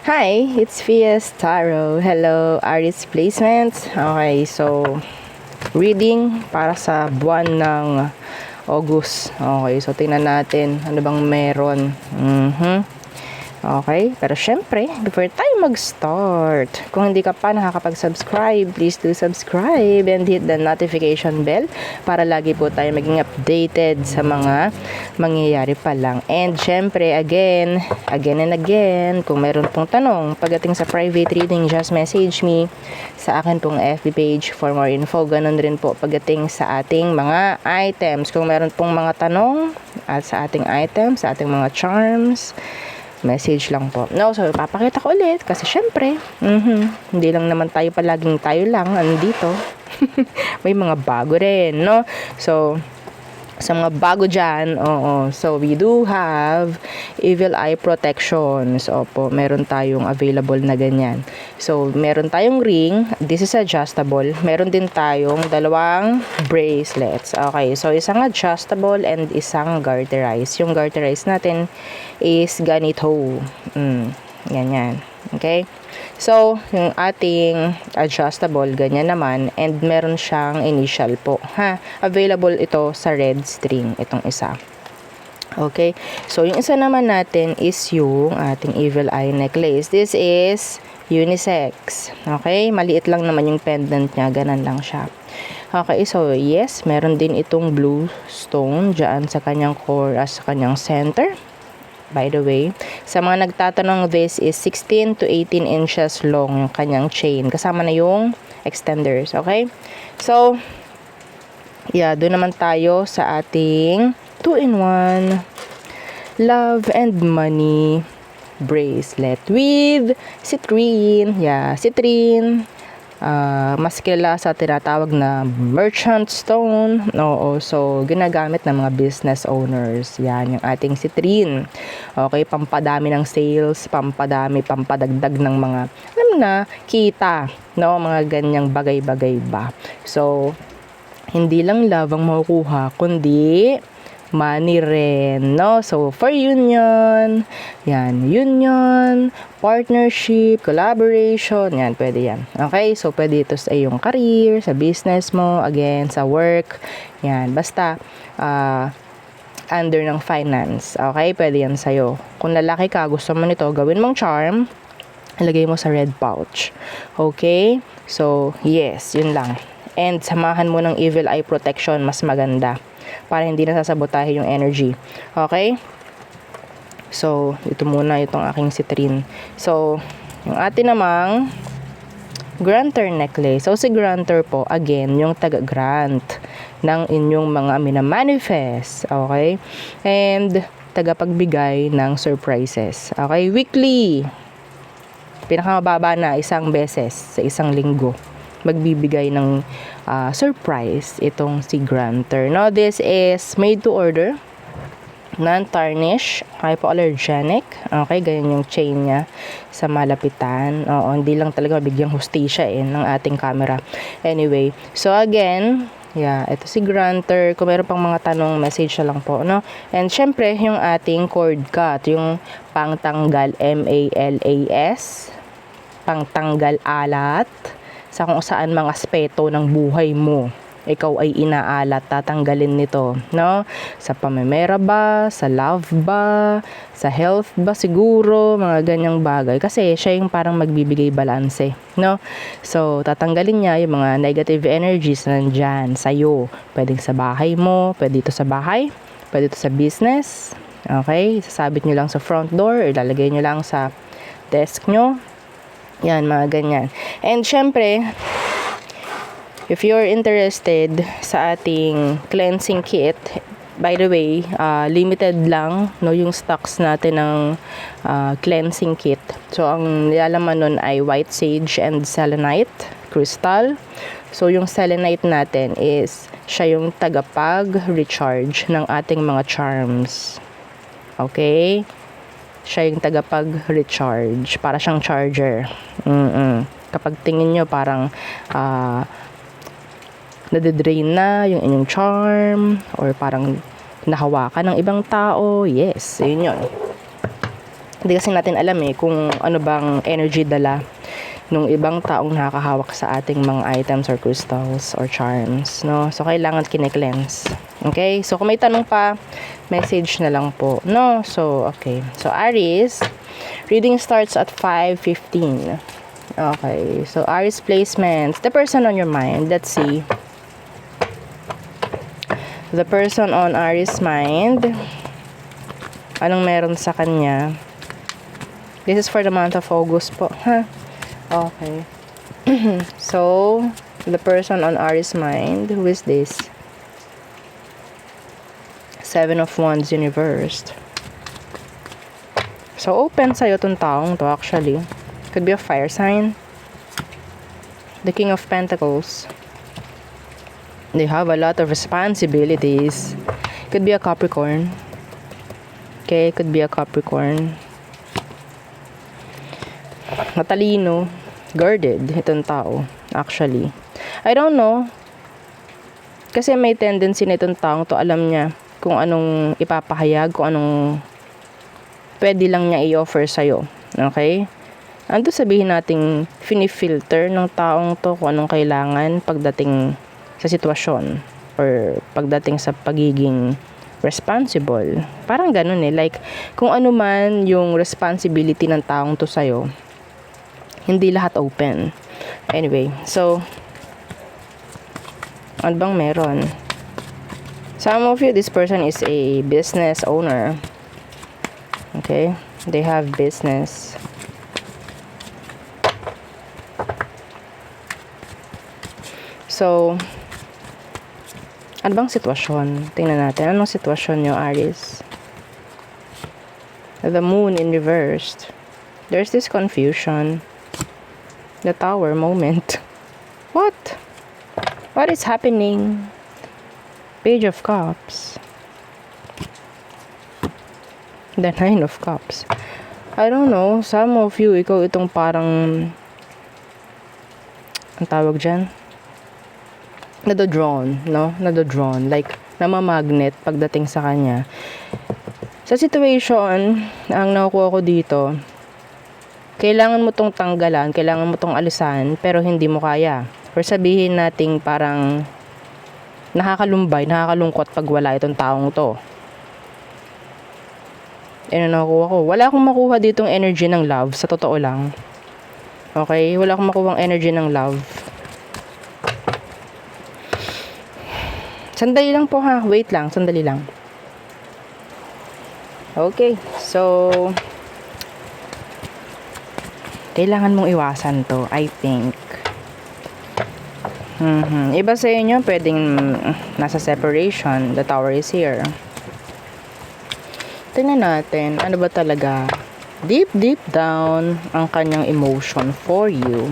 Hi, it's Fias Tarot. Hello, Aries Placements. Okay, so reading para sa buwan ng August. Okay, so tingnan natin ano bang meron. Okay, pero syempre, before tayo mag-start, kung hindi ka pa nakakapag-subscribe, please do subscribe and hit the notification bell para lagi po tayo maging updated sa mga mangyayari pa lang. And syempre, again and again, kung meron pong tanong pagdating sa private reading, just message me sa akin pong FB page for more info. Ganun rin po pagdating sa ating mga items. Kung meron pong mga tanong at sa ating items, sa ating mga charms, message lang po. No, so papakita ko ulit kasi syempre, hindi lang naman tayo palaging tayo lang andito. May mga bago rin, no? So, sa mga bago dyan, so we do have Evil Eye Protections. Opo, meron tayong available na ganyan. So, meron tayong ring. This is adjustable. Meron din tayong dalawang bracelets. Okay, so isang adjustable and isang garterized. Yung garterized natin is ganito. Ganyan. Okay? So, yung ating adjustable, ganyan naman. And meron siyang initial po. Available ito sa red string. Itong isa. Okay? So, yung isa naman natin is yung ating Evil Eye necklace. This is unisex. Okay? Maliit lang naman yung pendant niya. Ganon lang siya. Okay, so yes, meron din itong blue stone dyan sa kanyang core, sa kanyang center. By the way, sa mga nagtatanong, this is 16 to 18 inches long yung kanyang chain. Kasama na yung extenders, okay? So, yeah, doon naman tayo sa ating 2-in-1 Love and Money bracelet with citrine. Yeah, citrine. Mas kilala sa tinatawag na merchant stone. Oo, so ginagamit ng mga business owners. Yan, yung ating citrine. Okay, pampadami ng sales, pampadagdag ng mga, alam na, kita. No, mga ganyang bagay-bagay ba. So, hindi lang love ang makukuha, kundi money rin, no? So, for union, yan, union, partnership, collaboration, yan, pwede yan. Okay? So, pwede ito sa iyong career, sa business mo, again, sa work, yan, basta, under ng finance, okay? Pwede yan sa'yo. Kung lalaki ka, gusto mo nito, gawin mong charm, ilagay mo sa red pouch. Okay? So, yes, yun lang. And samahan mo ng Evil Eye Protection, mas maganda para hindi nasasabotahe yung energy. Okay? So, ito muna itong aking citrine. So, yung atin namang grantor necklace. So, si grantor po, again, yung taga-grant ng inyong mga minamanifest. Okay? And tagapagbigay ng surprises. Okay? Weekly. Pinakamababa na isang beses sa isang linggo magbibigay ng surprise itong si grantor. No, this is made to order, non-tarnish, hypoallergenic. Okay, ganyan yung chain niya sa malapitan. Oo, hindi lang talaga bigyang hustisya ng ating camera. Anyway, so again, yeah, ito si grantor. Kung meron pang mga tanong, message na lang po, no? And syempre, yung ating cord cut, yung pangtanggal, MALAS, pangtanggal alat sa kung saan mga aspeto ng buhay mo ikaw ay inaalat, tatanggalin nito, no? Sa pamemera ba, sa love ba, sa health ba siguro, mga ganyang bagay. Kasi siya yung parang magbibigay balanse, no? So, tatanggalin niya yung mga negative energies na nandyan sa'yo. Pwedeng sa bahay mo, pwede ito sa bahay, pwede ito sa business, okay? Sasabit nyo lang sa front door, or lalagay nyo lang sa desk nyo. Yan, mga ganyan. And syempre, if you're interested sa ating cleansing kit, by the way, limited lang, no, yung stocks natin ng cleansing kit. So, ang nilalaman nun ay white sage and selenite crystal. So, yung selenite natin is siya yung tagapag-recharge ng ating mga charms. Okay? Siya yung tagapag-recharge. Para siyang charger. Kapag tingin nyo, parang nade-drain na yung inyong charm, or parang nahawakan ng ibang tao. Yes, yun yun. Hindi kasi natin alam kung ano bang energy dala nung ibang taong nakakahawak sa ating mga items or crystals or charms, no? So, kailangan kine-cleanse. Okay? So, kung may tanong pa, message na lang po, no? So, okay. So, Aries, reading starts at 5:15. Okay. So, Aries placements. The person on your mind. Let's see. The person on Aries' mind. Anong meron sa kanya? This is for the month of August po. Huh? Okay. So, the person on Aries' mind, who is this? Seven of Wands universe. So, open sa'yo itong taong to actually. Could be a fire sign. The King of Pentacles. They have a lot of responsibilities. Could be a Capricorn. Okay, could be a Capricorn. Matalino, guarded itong tao actually. I don't know, kasi may tendency na itong taong to, alam niya kung anong ipapahayag, kung anong pwede lang niya i-offer sa'yo. Okay? Ando sabihin nating fini-filter ng taong to kung anong kailangan pagdating sa sitwasyon or pagdating sa pagiging responsible. Parang ganun like kung ano man yung responsibility ng taong to sa'yo, hindi lahat open. Anyway, so, ano bang meron? Some of you, this person is a business owner. Okay? They have business. So, ano bang sitwasyon? Tingnan natin. Anong sitwasyon nyo, Aries? The moon in reversed. There's this confusion. The Tower moment. What? What is happening? Page of Cups. The Nine of Cups. I don't know. Some of you, ikaw itong parang, ang tawag dyan? Nado-drawn, no? Nado-drawn. Like, namamagnet pagdating sa kanya. Sa situation, ang nakukuha ko dito, kailangan mo tong tanggalan, kailangan mo tong alisan, pero hindi mo kaya. Or sabihin nating parang nakakalumbay, nakakalungkot pag wala itong taong to. Ano nakukuha ko? Wala akong makuha ditong energy ng love, sa totoo lang. Okay? Wala akong makuha ng energy ng love. Sandali lang po ha. Wait lang, sandali lang. Okay, so kailangan mong iwasan to, I think. Iba sa inyo, pwedeng nasa separation. The Tower is here. Tingnan natin, ano ba talaga deep down ang kanyang emotion for you.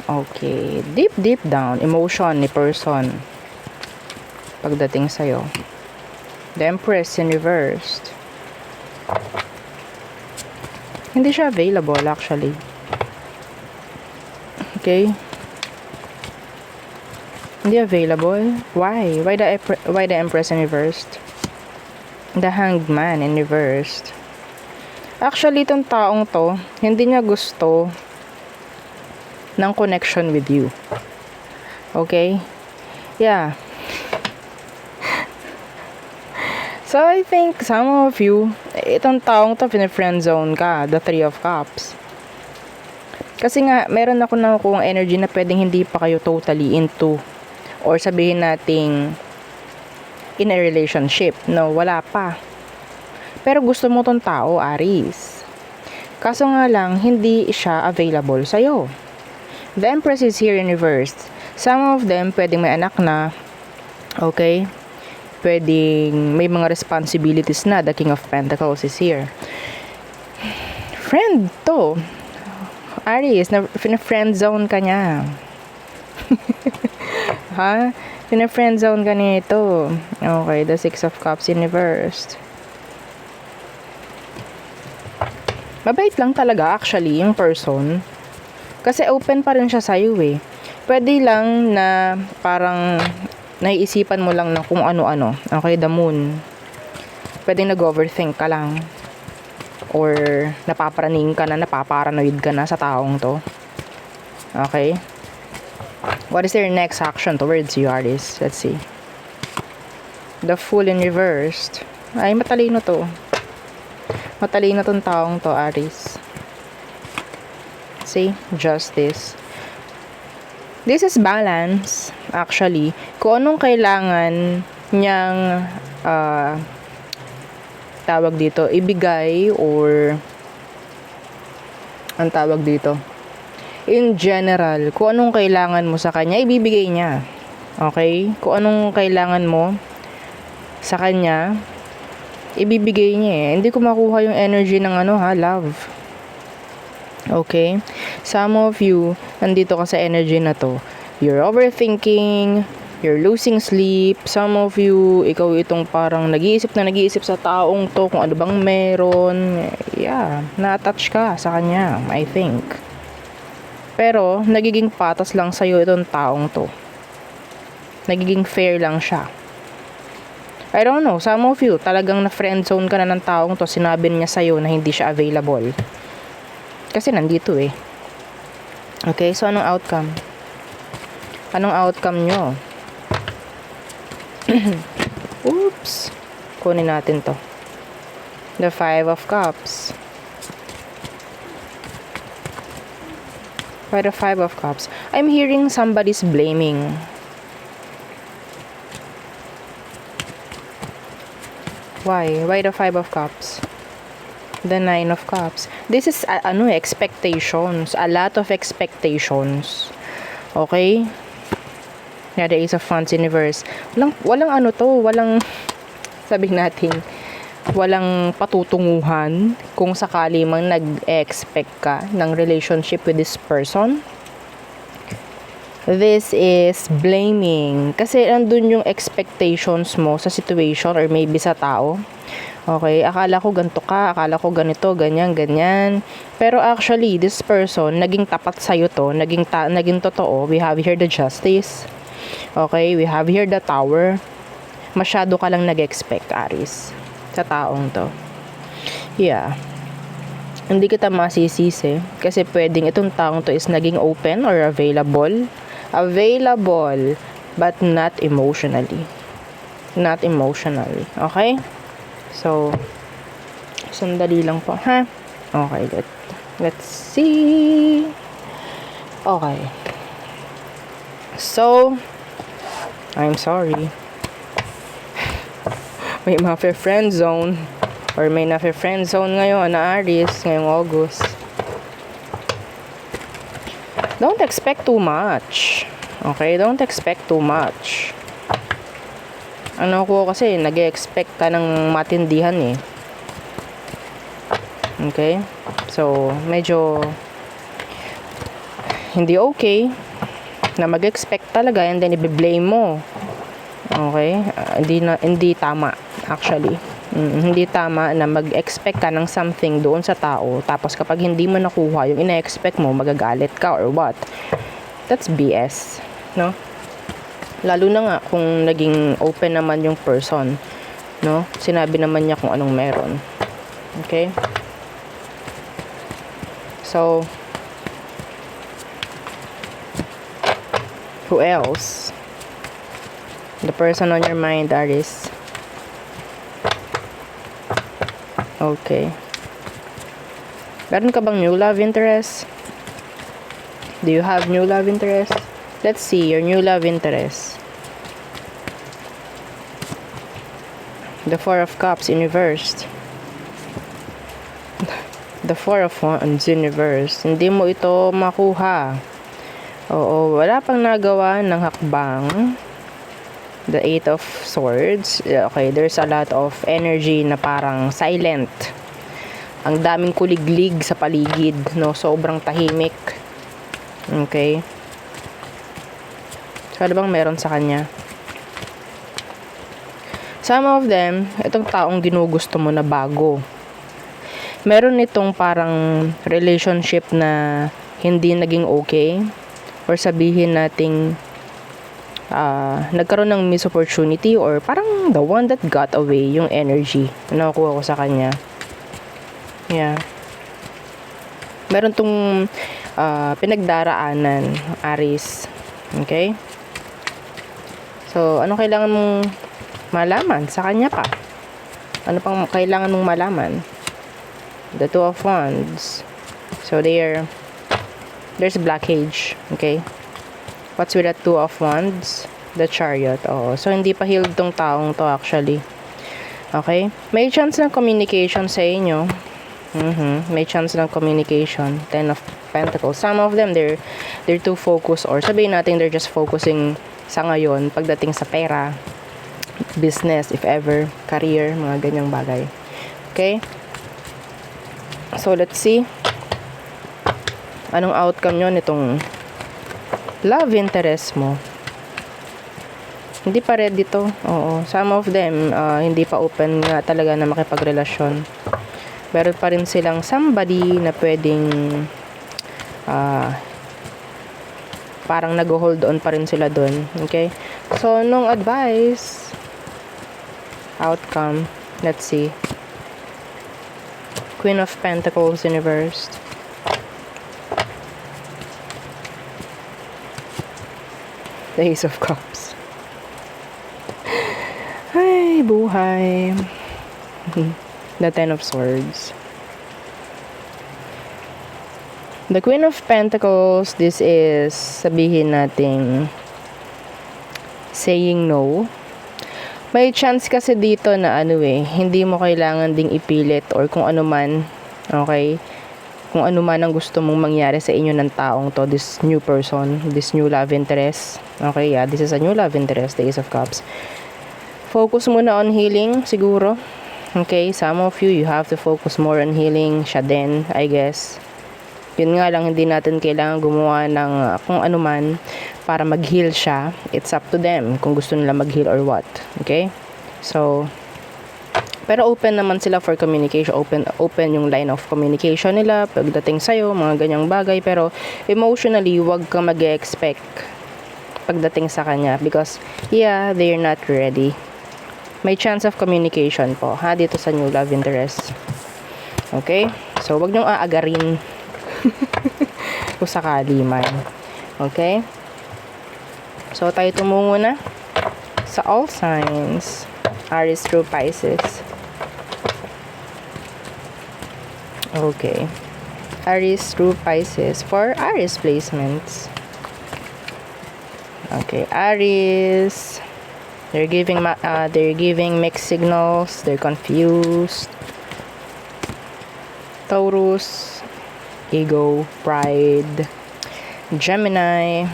Okay, deep down, emotion ni person pagdating sa'yo. The Empress in reversed. Hindi siya available actually. Okay. Hindi available. Why? Why the Empress in reversed? The Hanged Man in reversed. Actually, itong taong to, hindi niya gusto ng connection with you. Okay? Yeah. So, I think some of you, itong taong to, friend zone ka, the Three of Cups. Kasi nga, meron ako nakukuha energy na pwedeng hindi pa kayo totally into, or sabihin nating in a relationship. No, wala pa. Pero gusto mo tong tao, Aries. Kaso nga lang, hindi siya available sa'yo. The Empress is here in reverse. Some of them, pwedeng may anak na, okay? Pwedeng may mga responsibilities na. The King of Pentacles is here. Friend to. Aries, friend zone ka niya. Ha? Friend zone ka nito. Okay, the Six of Cups in reversed. Mabait lang talaga actually yung person. Kasi open pa rin siya sa'yo eh. Pwede lang na parang naiisipan mo lang ng kung ano-ano. Okay, the Moon. Pwede nag-overthink ka lang. or napapraning ka na, napaparanoid ka na sa taong to. Okay? What is their next action towards you, Aries? Let's see. The Fool in reversed. Ay, matalino to. Matalino tong taong to, Aries. See? Justice. This is balance, actually. Kung anong kailangan niyang tawag dito, ibigay or ang tawag dito, in general, kung anong kailangan mo sa kanya, ibibigay niya. Okay? Kung anong kailangan mo sa kanya, ibibigay niya eh. Hindi ko makuha yung energy ng love. Okay? Some of you, nandito ka sa energy na to. You're overthinking, you're losing sleep. Some of you, ikaw itong parang nag-iisip sa taong to kung ano bang meron. Yeah, na-attach ka sa kanya, I think. Pero, nagiging patas lang sa'yo itong taong to. Nagiging fair lang siya. I don't know, some of you, talagang na-friendzone ka na ng taong to, sinabi niya sa'yo na hindi siya available. Kasi nandito eh. Okay, so anong outcome? Anong outcome nyo? Oops. Kunin natin to. The 5 of Cups. By the 5 of Cups. I'm hearing somebody's blaming. Why? Why the 5 of Cups? The 9 of Cups. This is expectations. A lot of expectations. Okay? Yeah, the Ace of Wands in reverse. Walang sabihin natin, walang patutunguhan kung sakali mang nag-expect ka ng relationship with this person. This is blaming. Kasi andun yung expectations mo sa situation or maybe sa tao. Okay, akala ko ganito ka, akala ko ganito, ganyan, ganyan. Pero actually, this person, naging tapat sa'yo to, naging totoo. We have here the Justice. Okay, we have here the Tower. Masyado ka lang nag-expect, Aries, sa taong to. Yeah. Hindi kita masisisi kasi pwedeng itong taong to is naging open or available. Available, but not emotionally. Not emotionally. Okay? So, sandali lang po, ha? Okay, let's see. Okay. So, I'm sorry. May friend zone or may friend zone ngayon na Aries ngayong August. Don't expect too much. Okay? Don't expect too much. Ko kasi, nag-expect ka ng matindihan eh. Okay? So, medyo hindi okay na mag-expect talaga and then i-blame mo. Okay? Hindi tama, actually. Hindi tama na mag-expect ka ng something doon sa tao tapos kapag hindi mo nakuha yung ina-expect mo, magagalit ka or what. That's BS. No? Lalo na nga kung naging open naman yung person, no? Sinabi naman niya kung anong meron. Okay? So, who else? The person on your mind, Aries. Okay. Meron ka bang new love interest? Do you have new love interest? Let's see your new love interest. The 4 of Cups in reversed. The 4 of Wands in reversed. Hindi mo ito makuha. Oo, wala pang nagawa ng hakbang. The 8 of Swords. Okay, there's a lot of energy na parang silent. Ang daming kuliglig sa paligid, no? Sobrang tahimik. Okay. So, ano bang meron sa kanya? Some of them, itong taong ginugusto mo na bago. Meron itong parang relationship na hindi naging okay. Or sabihin nating nagkaroon ng missed opportunity or parang the one that got away yung energy na nakuha ko sa kanya. Yeah. Meron tong pinagdaraanan, Aries. Okay? So, anong kailangan mong malaman sa kanya pa? Ano pang kailangan mong malaman? The Two of Wands. So, there's blockage. Okay? What's with the Two of Wands? The Chariot. Oo. So, hindi pa healed tong taong to actually. Okay? May chance ng communication sa inyo. May chance ng communication. Ten of Pentacles. Some of them, they're too focused, or sabihin natin they're just focusing sa ngayon pagdating sa pera, business, if ever, career, mga ganyang bagay. Okay? So, let's see. Anong outcome nyo nitong love interest mo? Hindi pa ready to. Oo. Some of them, hindi pa open nga talaga na makipagrelasyon. Meron pa rin silang somebody na pwedeng parang nag-hold on pa rin sila dun. Okay? So, nung advice, outcome, let's see. Queen of Pentacles, Universe. The Ace of Cups. Ay, buhay. The Ten of Swords. The Queen of Pentacles, this is, sabihin nating, saying no. May chance kasi dito na hindi mo kailangan ding ipilit or kung ano man, okay? Kung ano man ang gusto mong mangyari sa inyo ng taong to, this new person, this new love interest. Okay, yeah, this is a new love interest, the Ace of Cups. Focus muna on healing, siguro. Okay, some of you have to focus more on healing. Siya din, I guess. Yun nga lang, hindi natin kailangan gumawa ng kung ano man para mag-heal siya. It's up to them kung gusto nila mag-heal or what. Okay? So, pero open naman sila for communication. Open yung line of communication nila pagdating sa'yo, mga ganyang bagay. Pero emotionally, wag kang mag-expect pagdating sa kanya because, yeah, they're not ready. May chance of communication po, ha, dito sa new love interest. Okay? So, wag niyong aagarin kung sakali man. Okay? So, tayo tumungo na sa all signs. Aries through Pisces. Okay. Aries through Pisces for Aries placements. Okay, Aries. They're giving mixed signals. They're confused. Taurus, ego, pride. Gemini,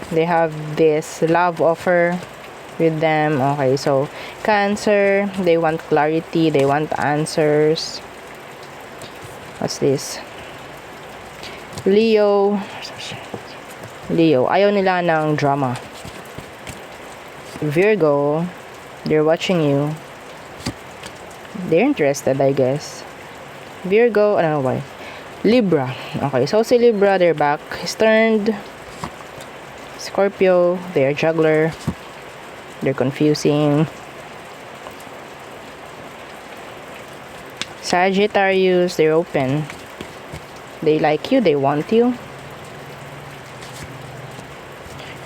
they have this love offer with them. Okay, so Cancer, they want clarity, they want answers. What's this? Leo, ayaw nila ng drama. Virgo, they're watching you. They're interested, I guess. Virgo, I don't know why. Libra. Okay, so si Libra, they're back. He's turned. Scorpio, they're juggler. They're confusing. Sagittarius, they're open. They like you, they want you.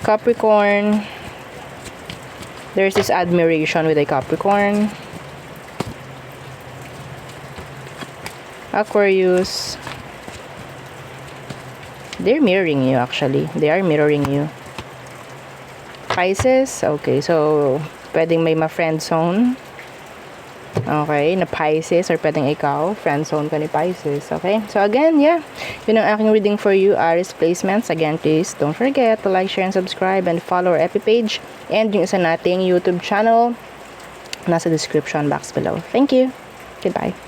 Capricorn, there's this admiration with a Capricorn. Aquarius, they're mirroring you actually. They are mirroring you. Pisces, okay, so pwedeng may ma-friend zone. Okay, na Pisces, or pwedeng ikaw, friend zone ka ni Pisces. Okay, so again, yeah, yun ang aking reading for you, Aries placements. Again, please don't forget to like, share, and subscribe, and follow our FB page, and yung isa nating YouTube channel, nasa description box below. Thank you. Goodbye.